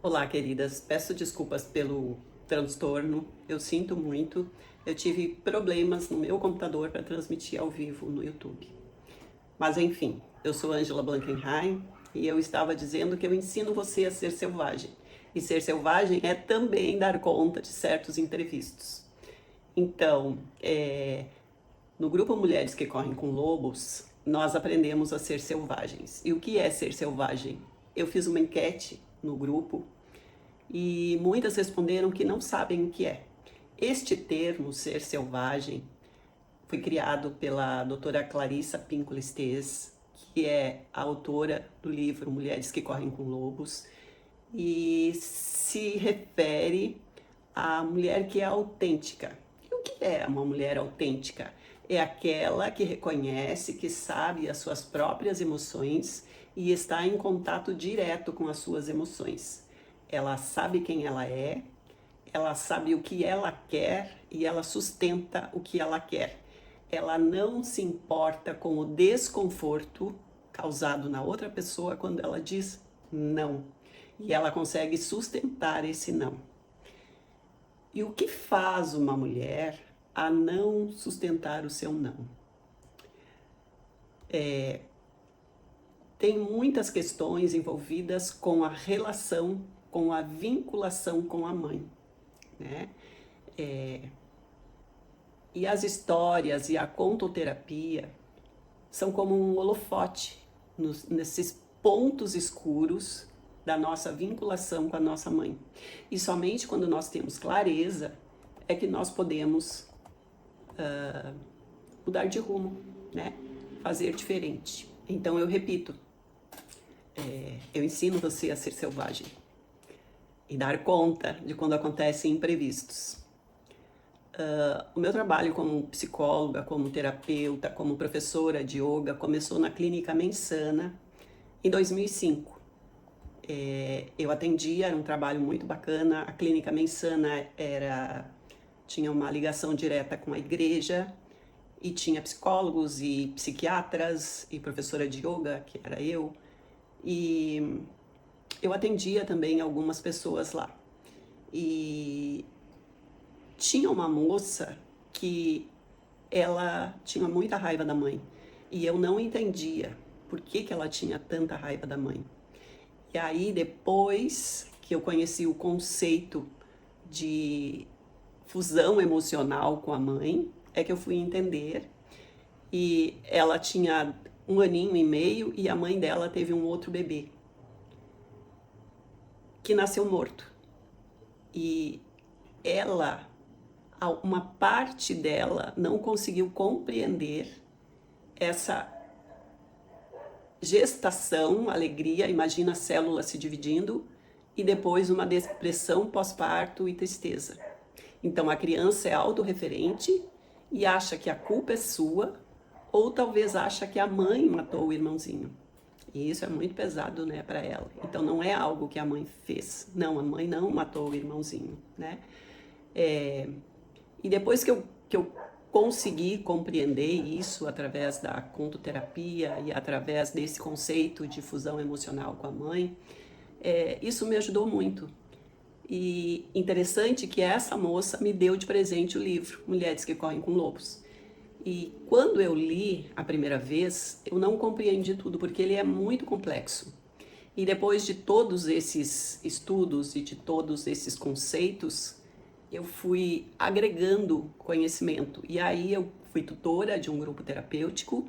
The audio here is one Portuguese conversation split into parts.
Olá, queridas. Peço desculpas pelo transtorno. Eu sinto muito. Eu tive problemas no meu computador para transmitir ao vivo no YouTube. Mas enfim, eu sou Angela Blankenheim e eu estava dizendo que eu ensino você a ser selvagem. E ser selvagem é também dar conta de certos imprevistos. Então, no grupo Mulheres que Correm com Lobos, nós aprendemos a ser selvagens. E o que é ser selvagem? Eu fiz uma enquete no grupo e muitas responderam que não sabem o que é. Este termo, ser selvagem, foi criado pela doutora Clarissa Pinkola Estes, que é a autora do livro Mulheres que Correm com Lobos, e se refere à mulher que é autêntica. E o que é uma mulher autêntica? É aquela que reconhece, que sabe as suas próprias emoções e está em contato direto com as suas emoções. Ela sabe quem ela sabe o que ela quer e ela sustenta o que ela quer. Ela não se importa com o desconforto causado na outra pessoa quando ela diz não. E ela consegue sustentar esse não. E o que faz uma mulher a não sustentar o seu não? Tem muitas questões envolvidas com a relação, com a vinculação com a mãe, né? E as histórias e a contoterapia são como um holofote nesses pontos escuros da nossa vinculação com a nossa mãe. E somente quando nós temos clareza é que nós podemos mudar de rumo, né? Fazer diferente. Então eu repito, eu ensino você a ser selvagem e dar conta de quando acontecem imprevistos. O meu trabalho como psicóloga, como terapeuta, como professora de yoga começou na Clínica Mensana em 2005. Eu atendia, era um trabalho muito bacana. A Clínica Mensana tinha uma ligação direta com a igreja e tinha psicólogos e psiquiatras e professora de yoga, que era eu. E eu atendia também algumas pessoas lá. E tinha uma moça que ela tinha muita raiva da mãe e eu não entendia por que ela tinha tanta raiva da mãe. E aí, depois que eu conheci o conceito de fusão emocional com a mãe, é que eu fui entender. E ela tinha 1 aninho e meio e a mãe dela teve um outro bebê que nasceu morto. E uma parte dela não conseguiu compreender essa gestação, alegria, imagina a célula se dividindo e depois uma depressão pós-parto e tristeza. Então a criança é autorreferente e acha que a culpa é sua, ou talvez acha que a mãe matou o irmãozinho. E isso é muito pesado, né, para ela. Então não é algo que a mãe fez. Não, a mãe não matou o irmãozinho, né? E depois que eu consegui compreender isso através da contoterapia e através desse conceito de fusão emocional com a mãe, isso me ajudou muito. E interessante que essa moça me deu de presente o livro Mulheres que Correm com Lobos. E quando eu li a primeira vez, eu não compreendi tudo, porque ele é muito complexo. E depois de todos esses estudos e de todos esses conceitos, eu fui agregando conhecimento. E aí eu fui tutora de um grupo terapêutico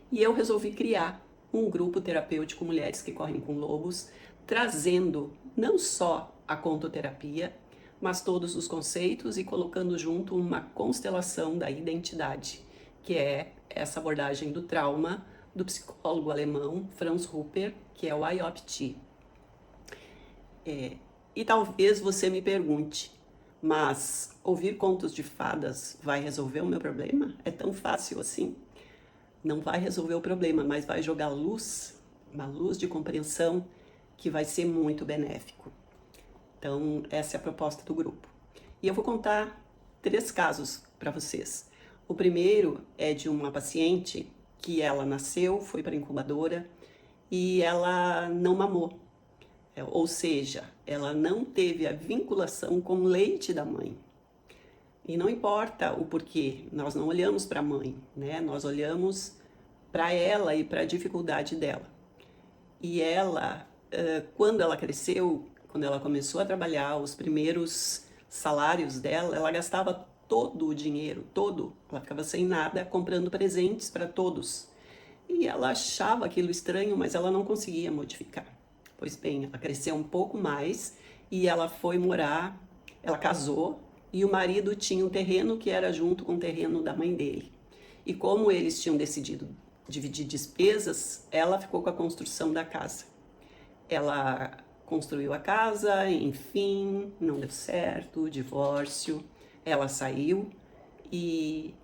e eu resolvi criar um grupo terapêutico Mulheres que Correm com Lobos, trazendo não só a contoterapia, mas todos os conceitos e colocando junto uma constelação da identidade, que é essa abordagem do trauma do psicólogo alemão Franz Rupper, que é o IOPT. E talvez você me pergunte, mas ouvir contos de fadas vai resolver o meu problema? É tão fácil assim? Não vai resolver o problema, mas vai jogar luz, uma luz de compreensão que vai ser muito benéfico. Então, essa é a proposta do grupo. E eu vou contar 3 casos para vocês. O primeiro é de uma paciente que ela nasceu, foi para a incubadora e ela não mamou. Ou seja, ela não teve a vinculação com o leite da mãe. E não importa o porquê, nós não olhamos para a mãe, né? Nós olhamos para ela e para a dificuldade dela. E ela, quando ela cresceu, quando ela começou a trabalhar, os primeiros salários dela, ela gastava todo o dinheiro, todo. Ela ficava sem nada, comprando presentes para todos. E ela achava aquilo estranho, mas ela não conseguia modificar. Pois bem, ela cresceu um pouco mais e ela foi morar, ela casou, e o marido tinha um terreno que era junto com o terreno da mãe dele. E como eles tinham decidido dividir despesas, ela ficou com a construção da casa. Ela construiu a casa, enfim, não deu certo, divórcio. Ela saiu e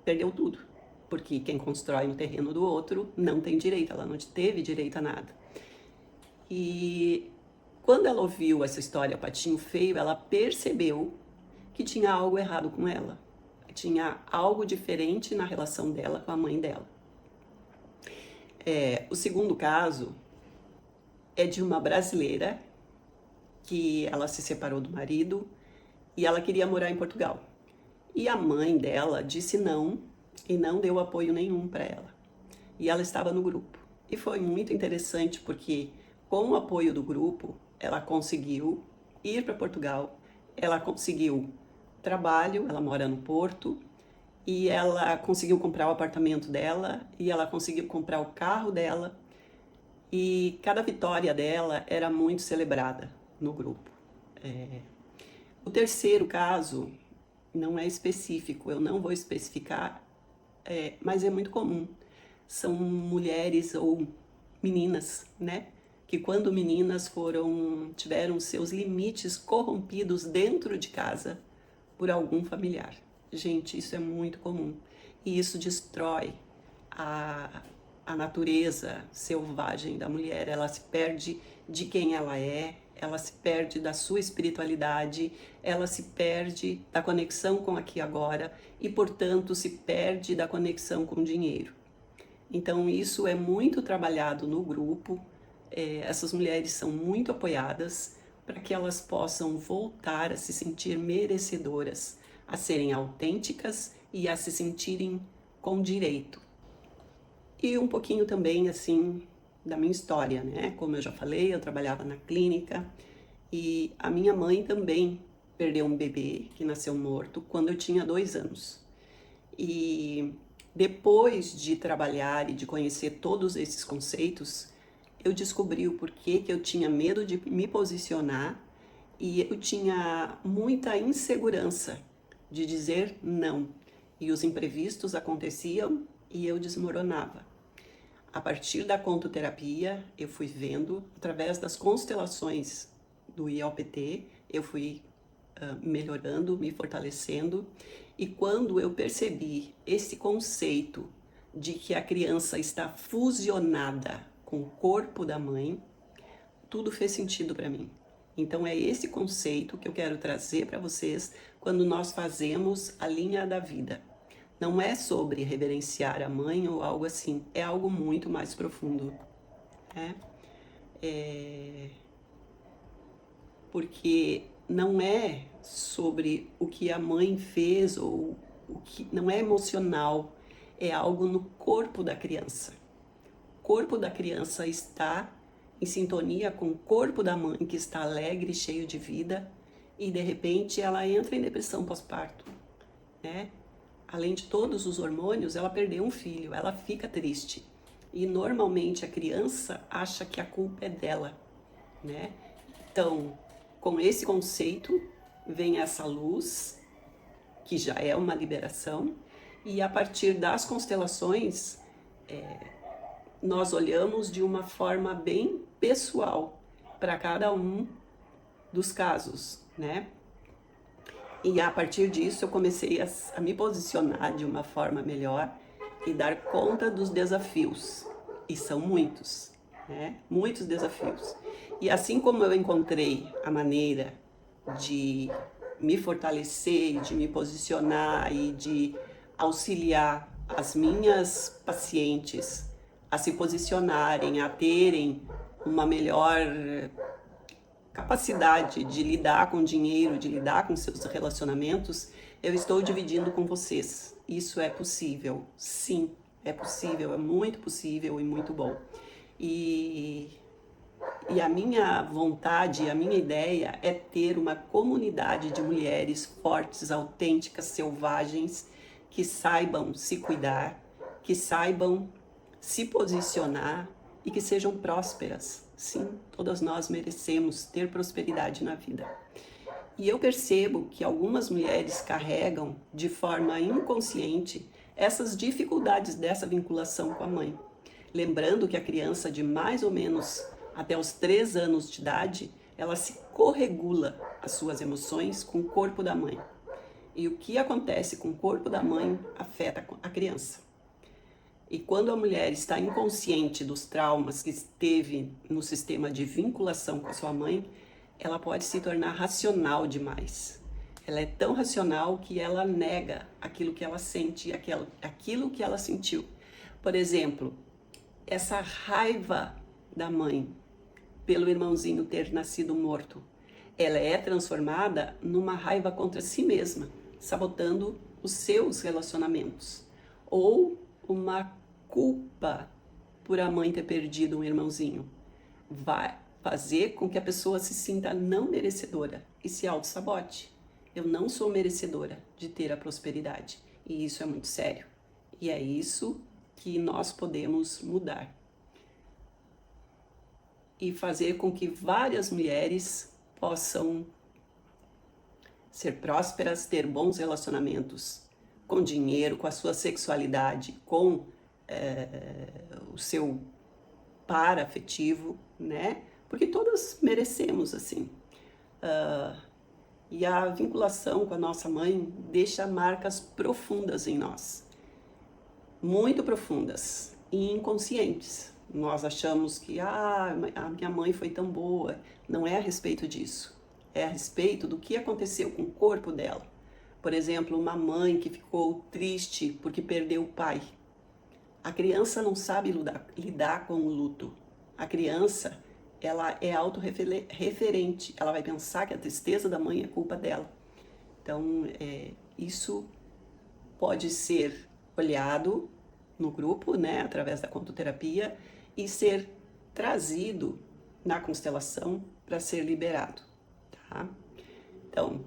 perdeu tudo, porque quem constrói no terreno do outro não tem direito, ela não teve direito a nada. E quando ela ouviu essa história, Patinho Feio, ela percebeu que tinha algo errado com ela. Tinha algo diferente na relação dela com a mãe dela. O segundo caso é de uma brasileira que ela se separou do marido e ela queria morar em Portugal. E a mãe dela disse não e não deu apoio nenhum para ela. E ela estava no grupo. E foi muito interessante porque, com o apoio do grupo, ela conseguiu ir para Portugal, ela conseguiu trabalho, ela mora no Porto, e ela conseguiu comprar o apartamento dela, e ela conseguiu comprar o carro dela, e cada vitória dela era muito celebrada no grupo. O terceiro caso não é específico, eu não vou especificar, mas é muito comum. São mulheres ou meninas, né? Que quando meninas tiveram seus limites corrompidos dentro de casa por algum familiar. Gente, isso é muito comum. E isso destrói a natureza selvagem da mulher. Ela se perde de quem ela se perde da sua espiritualidade, ela se perde da conexão com aqui e agora e, portanto, se perde da conexão com o dinheiro. Então, isso é muito trabalhado no grupo. Essas mulheres são muito apoiadas para que elas possam voltar a se sentir merecedoras, a serem autênticas e a se sentirem com direito. E um pouquinho também, assim, da minha história, né? Como eu já falei, eu trabalhava na clínica e a minha mãe também perdeu um bebê que nasceu morto quando eu tinha 2 anos. E depois de trabalhar e de conhecer todos esses conceitos, eu descobri o porquê que eu tinha medo de me posicionar e eu tinha muita insegurança de dizer não. E os imprevistos aconteciam e eu desmoronava. A partir da contoterapia, eu fui vendo, através das constelações do ILPT, eu fui melhorando, me fortalecendo. E quando eu percebi esse conceito de que a criança está fusionada com o corpo da mãe, tudo fez sentido para mim. Então é esse conceito que eu quero trazer para vocês quando nós fazemos a linha da vida. Não é sobre reverenciar a mãe ou algo assim, é algo muito mais profundo, né? Porque não é sobre o que a mãe fez ou o que não é emocional, é algo no corpo da criança. O corpo da criança está em sintonia com o corpo da mãe, que está alegre, cheio de vida, e de repente ela entra em depressão pós-parto, né? Além de todos os hormônios, ela perdeu um filho, ela fica triste. E normalmente a criança acha que a culpa é dela, né? Então, com esse conceito, vem essa luz, que já é uma liberação, e a partir das constelações, nós olhamos de uma forma bem pessoal para cada um dos casos, né? E a partir disso eu comecei a me posicionar de uma forma melhor e dar conta dos desafios. E são muitos, né? Muitos desafios. E assim como eu encontrei a maneira de me fortalecer, de me posicionar e de auxiliar as minhas pacientes a se posicionarem, a terem uma melhor capacidade de lidar com dinheiro, de lidar com seus relacionamentos, eu estou dividindo com vocês. Isso é possível, sim, é possível, é muito possível e muito bom. E a minha vontade, a minha ideia é ter uma comunidade de mulheres fortes, autênticas, selvagens, que saibam se cuidar, que saibam se posicionar e que sejam prósperas. Sim, todas nós merecemos ter prosperidade na vida. E eu percebo que algumas mulheres carregam de forma inconsciente essas dificuldades dessa vinculação com a mãe. Lembrando que a criança de mais ou menos até os 3 anos de idade, ela se corregula as suas emoções com o corpo da mãe. E o que acontece com o corpo da mãe afeta a criança. E quando a mulher está inconsciente dos traumas que teve no sistema de vinculação com a sua mãe, ela pode se tornar racional demais. Ela é tão racional que ela nega aquilo que ela sente, aquilo que ela sentiu. Por exemplo, essa raiva da mãe pelo irmãozinho ter nascido morto, ela é transformada numa raiva contra si mesma, sabotando os seus relacionamentos. Ou uma culpa por a mãe ter perdido um irmãozinho. Vai fazer com que a pessoa se sinta não merecedora e se auto-sabote. Eu não sou merecedora de ter a prosperidade. E isso é muito sério. E é isso que nós podemos mudar. E fazer com que várias mulheres possam ser prósperas, ter bons relacionamentos com dinheiro, com a sua sexualidade, com o seu par afetivo, né? Porque todas merecemos, assim. E a vinculação com a nossa mãe deixa marcas profundas em nós. Muito profundas e inconscientes. Nós achamos que a minha mãe foi tão boa. Não é a respeito disso. É a respeito do que aconteceu com o corpo dela. Por exemplo, uma mãe que ficou triste porque perdeu o pai. A criança não sabe lidar com o luto. A criança, ela é autorreferente. Ela vai pensar que a tristeza da mãe é culpa dela. Então, isso pode ser olhado no grupo, né, através da contoterapia, e ser trazido na constelação para ser liberado, tá? Então,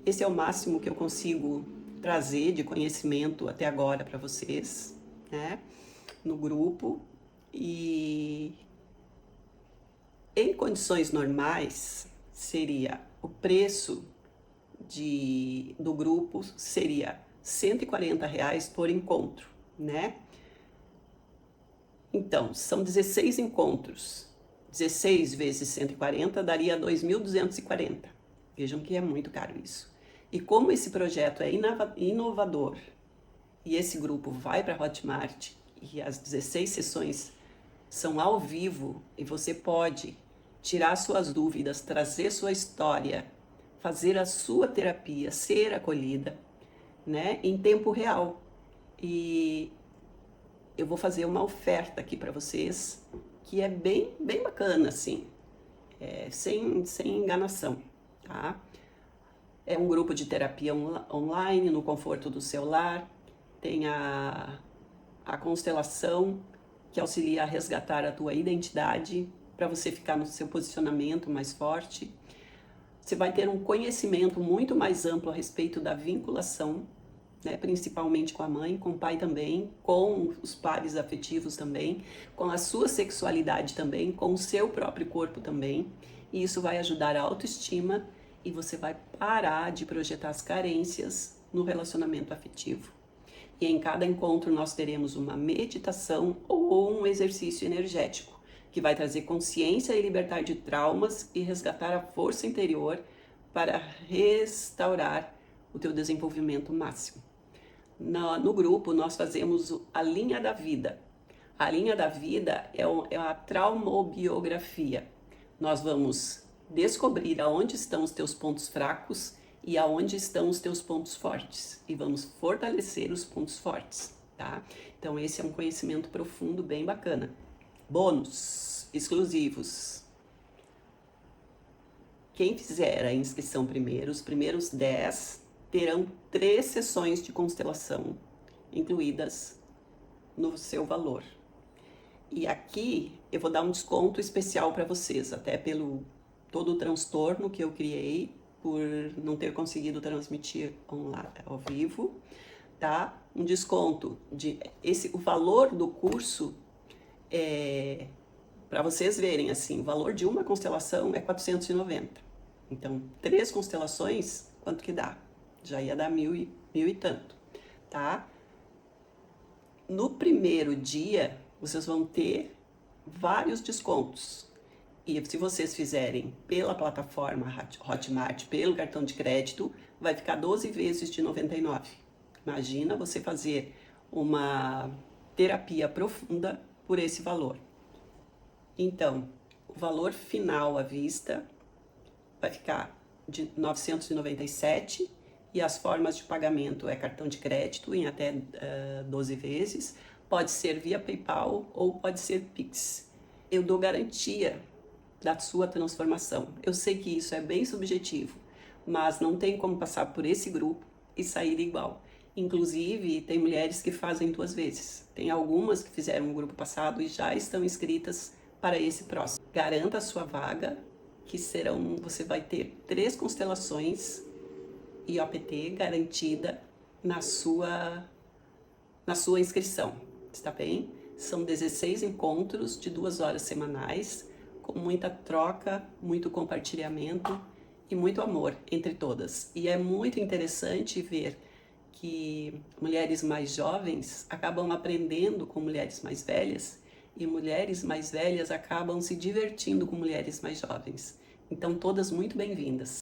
esse é o máximo que eu consigo trazer de conhecimento até agora para vocês, né, no grupo. E em condições normais, seria o preço do grupo seria R$140 por encontro, né? Então, são 16 encontros. 16 vezes 140 daria 2.240. Vejam que é muito caro isso. E como esse projeto é inovador e esse grupo vai para a Hotmart e as 16 sessões são ao vivo e você pode tirar suas dúvidas, trazer sua história, fazer a sua terapia, ser acolhida, né, em tempo real. E eu vou fazer uma oferta aqui para vocês que é bem bacana, assim, sem enganação, tá? É um grupo de terapia online, no conforto do seu lar. Tem a constelação, que auxilia a resgatar a tua identidade, para você ficar no seu posicionamento mais forte. Você vai ter um conhecimento muito mais amplo a respeito da vinculação, né, principalmente com a mãe, com o pai também, com os pares afetivos também, com a sua sexualidade também, com o seu próprio corpo também. E isso vai ajudar a autoestima e você vai parar de projetar as carências no relacionamento afetivo. E em cada encontro nós teremos uma meditação ou um exercício energético, que vai trazer consciência e libertar de traumas e resgatar a força interior para restaurar o teu desenvolvimento máximo. No grupo nós fazemos a linha da vida. A linha da vida é a traumobiografia. Nós vamos descobrir aonde estão os teus pontos fracos e aonde estão os teus pontos fortes. E vamos fortalecer os pontos fortes, tá? Então esse é um conhecimento profundo, bem bacana. Bônus exclusivos. Quem fizer a inscrição primeiro, os primeiros 10 terão 3 sessões de constelação incluídas no seu valor. E aqui eu vou dar um desconto especial para vocês, até pelo todo o transtorno que eu criei por não ter conseguido transmitir online, ao vivo, tá? Um desconto de o valor do curso para vocês verem assim, o valor de uma constelação é 490. Então, 3 constelações, quanto que dá? Já ia dar mil e tanto, tá? No primeiro dia, vocês vão ter vários descontos. E se vocês fizerem pela plataforma Hotmart, pelo cartão de crédito, vai ficar 12 vezes de 99. Imagina você fazer uma terapia profunda por esse valor. Então, o valor final à vista vai ficar de 997 e as formas de pagamento é cartão de crédito em até 12 vezes, pode ser via PayPal ou pode ser Pix. Eu dou garantia da sua transformação. Eu sei que isso é bem subjetivo, mas não tem como passar por esse grupo e sair igual. Inclusive, tem mulheres que fazem 2 vezes. Tem algumas que fizeram um grupo passado e já estão inscritas para esse próximo. Garanta a sua vaga, que você vai ter 3 constelações e OPT garantida na sua inscrição, está bem? São 16 encontros de 2 horas semanais, com muita troca, muito compartilhamento e muito amor entre todas. E é muito interessante ver que mulheres mais jovens acabam aprendendo com mulheres mais velhas e mulheres mais velhas acabam se divertindo com mulheres mais jovens. Então, todas muito bem-vindas.